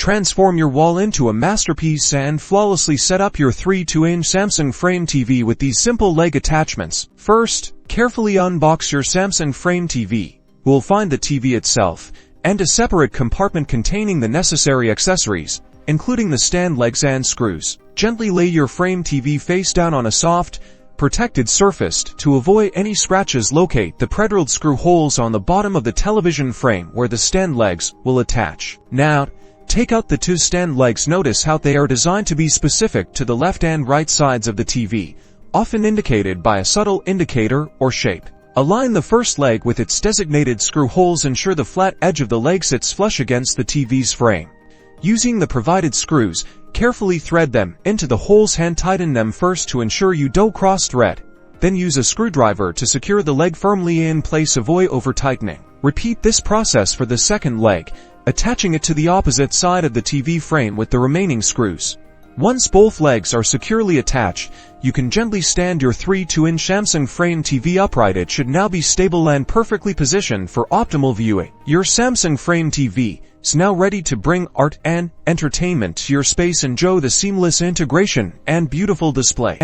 Transform your wall into a masterpiece and flawlessly set up your 32-inch Samsung Frame TV with these simple leg attachments. First, carefully unbox your Samsung Frame TV. We'll find the TV itself and a separate compartment containing the necessary accessories, including the stand legs and screws. Gently lay your Frame TV face down on a soft, protected surface to avoid any scratches. Locate the pre-drilled screw holes on the bottom of the television frame where the stand legs will attach. Now, take out the two stand legs. Notice how they are designed to be specific to the left and right sides of the TV, often indicated by a subtle indicator or shape. Align the first leg with its designated screw holes. Ensure the flat edge of the leg sits flush against the TV's frame. Using the provided screws, carefully thread them into the holes. Hand tighten them first to ensure you don't cross-thread. Then use a screwdriver to secure the leg firmly in place. Avoid over-tightening. Repeat this process for the second leg, attaching it to the opposite side of the TV frame with the remaining screws. Once both legs are securely attached, you can gently stand your 32-inch Samsung Frame TV upright. It should now be stable and perfectly positioned for optimal viewing. Your Samsung Frame TV is now ready to bring art and entertainment to your space. Enjoy the seamless integration and beautiful display.